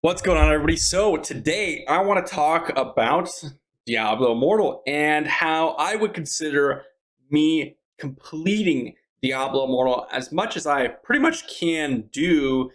What's going on, everybody? So today I want to talk about Diablo Immortal and how I would consider me completing Diablo Immortal as much as I pretty much can do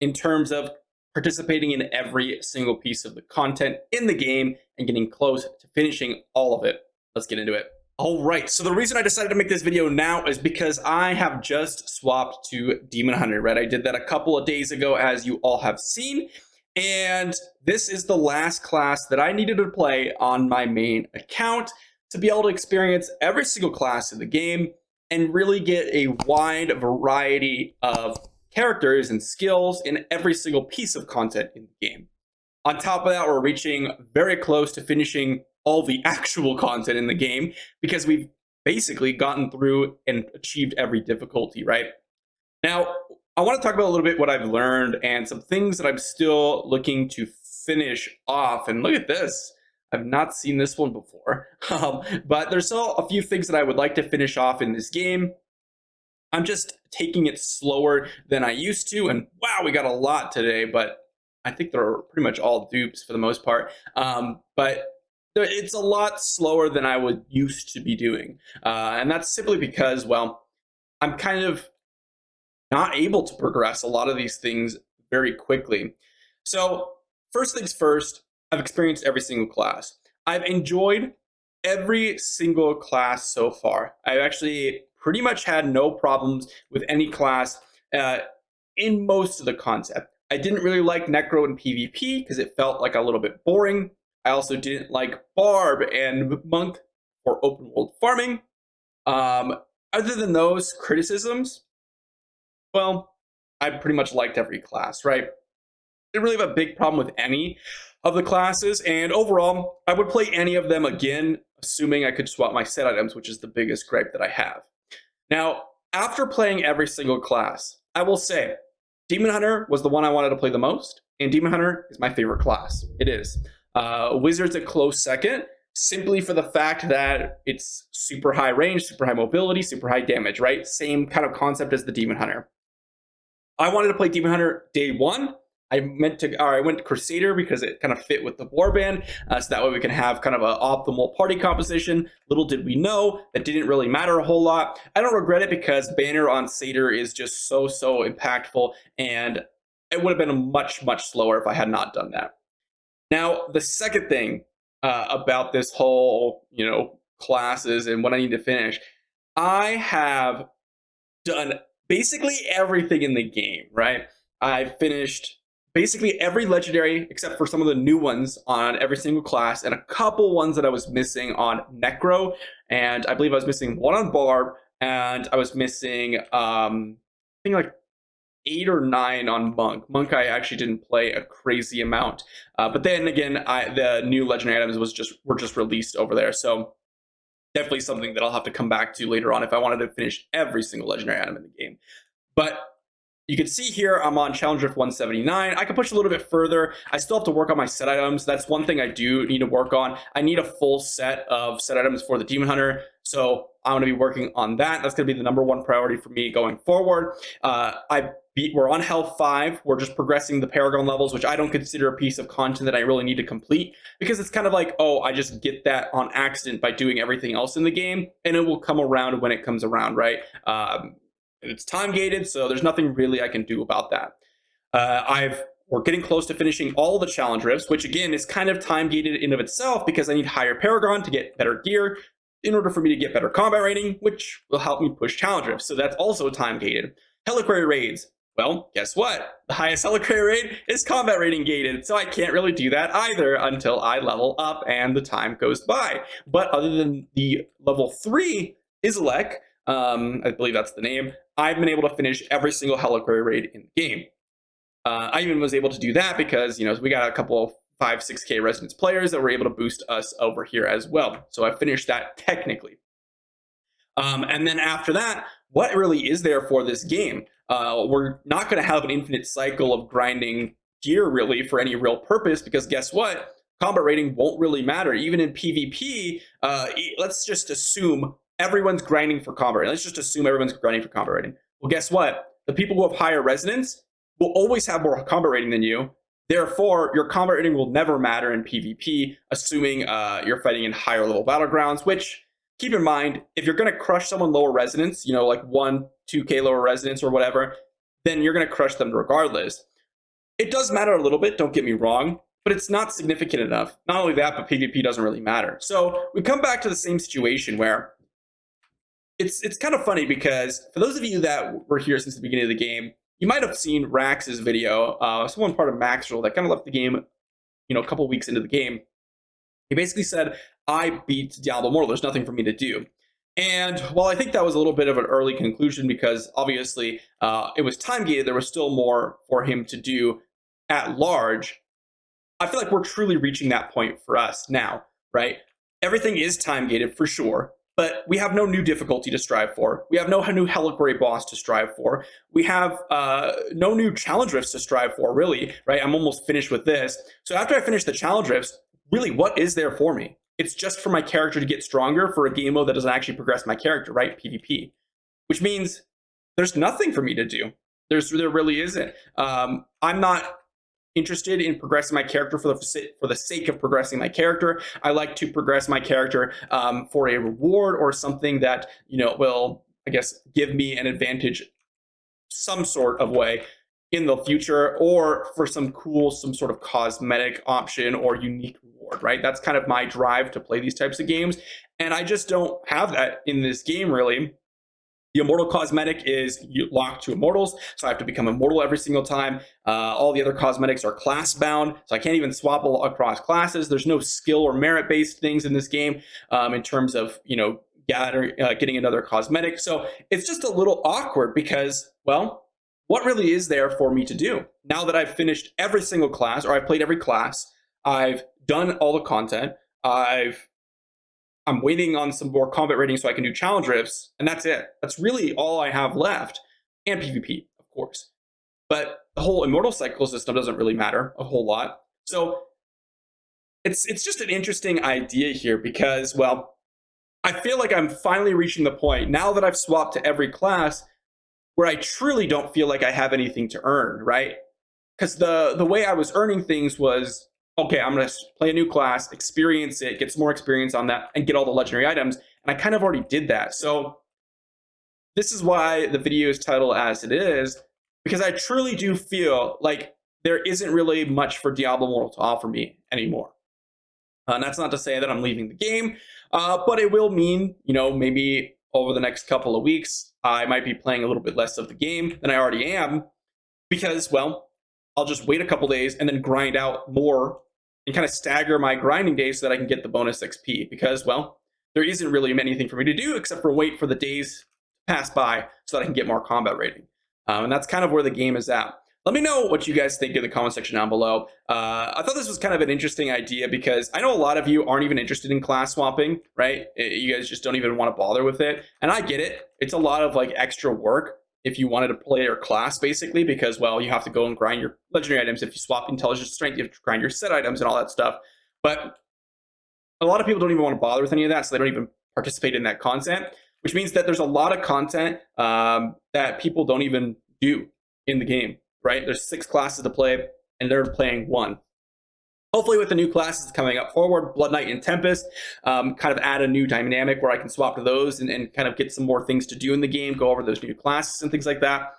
in terms of participating in every single piece of the content in the game and getting close to finishing all of it. Let's get into it. All right, so the reason I decided to make this video now is because I have just swapped to Demon Hunter, right? I did that a couple of days ago, as you all have seen. And this is the last class that I needed to play on my main account to be able to experience every single class in the game and really get a wide variety of characters and skills in every single piece of content in the game. On top of that, we're reaching very close to finishing all the actual content in the game because we've basically gotten through and achieved every difficulty, right? Now, I want to talk about a little bit what I've learned and some things that I'm still looking to finish off. And look at this. I've not seen this one before. But there's still a few things that I would like to finish off in this game. I'm just taking it slower than I used to. And wow, we got a lot today, but I think they're pretty much all dupes for the most part. But it's a lot slower than I would used to be doing. And that's simply because, well, I'm kind of not able to progress a lot of these things very quickly. So, first things first, I've experienced every single class. I've enjoyed every single class so far. I've actually pretty much had no problems with any class in most of the concept. I didn't really like Necro in PvP because it felt like a little bit boring. I also didn't like Barb and Monk for open world farming. Other than those criticisms, well, I pretty much liked every class, right? Didn't really have a big problem with any of the classes, and overall, I would play any of them again, assuming I could swap my set items, which is the biggest gripe that I have. Now, after playing every single class, I will say Demon Hunter was the one I wanted to play the most, and Demon Hunter is my favorite class. It is. Wizard's a close second, simply for the fact that it's super high range, super high mobility, super high damage, right? Same kind of concept as the Demon Hunter. I wanted to play Demon Hunter day one. I went Crusader because it kind of fit with the warband, so that way we can have kind of an optimal party composition. Little did we know that didn't really matter a whole lot. I don't regret it because Banner on Satyr is just so impactful, and it would have been much slower if I had not done that. Now, the second thing about this whole classes and what I need to finish, I have done basically everything in the game, right? I finished basically every legendary except for some of the new ones on every single class and a couple ones that I was missing on Necro, and I believe I was missing one on Barb, and I was missing I think like 8 or 9 on Monk. Monk I actually didn't play a crazy amount, but then again, the new legendary items were just released over there, so definitely something that I'll have to come back to later on if I wanted to finish every single legendary item in the game. But you can see here I'm on Challenge Drift 179. I can push a little bit further. I still have to work on my set items. That's one thing I do need to work on. I need a full set of set items for the Demon Hunter, so I'm going to be working on that. That's going to be the number one priority for me going forward. We're on Health 5. We're just progressing the Paragon levels, which I don't consider a piece of content that I really need to complete, because it's kind of like, oh, I just get that on accident by doing everything else in the game, and it will come around when it comes around, right? It's time gated, so there's nothing really I can do about that. We're getting close to finishing all the challenge rifts, which again is kind of time gated in of itself because I need higher Paragon to get better gear in order for me to get better combat rating, which will help me push challenge rifts. So that's also time gated. Heliquary raids. Well, guess what? The highest Heliquary raid is combat rating gated, so I can't really do that either until I level up and the time goes by. But other than the level 3 Izalek, I believe that's the name, I've been able to finish every single Heliquary raid in the game. I even was able to do that because, we got a couple of 5-6K Resonance players that were able to boost us over here as well. So I finished that technically. And then after that, what really is there for this game? We're not going to have an infinite cycle of grinding gear really for any real purpose, because guess what? Combat rating won't really matter. Even in PvP, let's just assume everyone's grinding for combat rating. Let's just assume everyone's grinding for combat rating. Well, guess what? The people who have higher resonance will always have more combat rating than you. Therefore, your combat rating will never matter in PvP, assuming you're fighting in higher level battlegrounds, which, keep in mind, if you're going to crush someone lower resonance, like 2K lower resonance or whatever, then you're going to crush them regardless. It does matter a little bit, don't get me wrong, but it's not significant enough. Not only that, but PvP doesn't really matter. So we come back to the same situation where it's kind of funny, because for those of you that were here since the beginning of the game, you might have seen Rax's video, someone part of Maxwell that kind of left the game, a couple weeks into the game. He basically said, I beat Diablo Immortal, there's nothing for me to do. And while I think that was a little bit of an early conclusion, because obviously it was time gated, there was still more for him to do at large, I feel like we're truly reaching that point for us now, right? Everything is time gated for sure, but we have no new difficulty to strive for. We have no new Heligrade boss to strive for. We have no new challenge rifts to strive for, really, right? I'm almost finished with this. So after I finish the challenge rifts, really, what is there for me? It's just for my character to get stronger for a game mode that doesn't actually progress my character, right? PvP. Which means there's nothing for me to do. There really isn't. I'm not interested in progressing my character for the sake of progressing my character. I like to progress my character for a reward or something that will, I guess, give me an advantage some sort of way in the future, or for some sort of cosmetic option or unique reward, right? That's kind of my drive to play these types of games, and I just don't have that in this game, really. The Immortal cosmetic is locked to Immortals, so I have to become Immortal every single time. All the other cosmetics are class bound, so I can't even swap across classes. There's no skill or merit based things in this game in terms of getting another cosmetic. So it's just a little awkward, because, well, what really is there for me to do now that I've finished every single class, or I've played every class? I've done all the content. I'm waiting on some more combat ratings so I can do challenge rifts, and that's it. That's really all I have left, and PvP, of course. But the whole Immortal cycle system doesn't really matter a whole lot. So it's just an interesting idea here, because, well, I feel like I'm finally reaching the point, now that I've swapped to every class, where I truly don't feel like I have anything to earn, right? Because the way I was earning things was, okay, I'm going to play a new class, experience it, get some more experience on that, and get all the legendary items. And I kind of already did that. So this is why the video is titled as it is, because I truly do feel like there isn't really much for Diablo Immortal to offer me anymore. And that's not to say that I'm leaving the game, but it will mean, maybe over the next couple of weeks, I might be playing a little bit less of the game than I already am, because, well, I'll just wait a couple days and then grind out more and kind of stagger my grinding days so that I can get the bonus XP, because, well, there isn't really anything for me to do except for wait for the days to pass by so that I can get more combat rating. And that's kind of where the game is at. Let me know what you guys think in the comment section down below. I thought this was kind of an interesting idea, because I know a lot of you aren't even interested in class swapping, right? You guys just don't even want to bother with it. And I get it. It's a lot of extra work if you wanted to play your class, basically, because, well, you have to go and grind your legendary items. If you swap intelligence strength, you have to grind your set items and all that stuff. But a lot of people don't even want to bother with any of that, so they don't even participate in that content, which means that there's a lot of content that people don't even do in the game, right? There's 6 classes to play, and they're playing 1. Hopefully with the new classes coming up forward, Blood Knight and Tempest, kind of add a new dynamic where I can swap to those and kind of get some more things to do in the game, go over those new classes and things like that.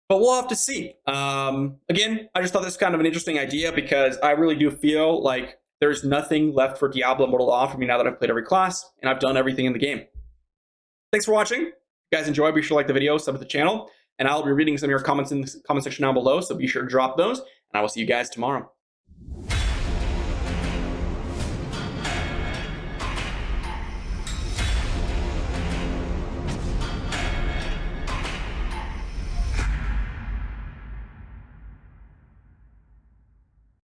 But we'll have to see. Again, I just thought this was kind of an interesting idea, because I really do feel like there's nothing left for Diablo Immortal to offer me now that I've played every class and I've done everything in the game. Thanks for watching. If you guys enjoy, be sure to like the video, sub to the channel, and I'll be reading some of your comments in the comment section down below, so be sure to drop those, and I will see you guys tomorrow.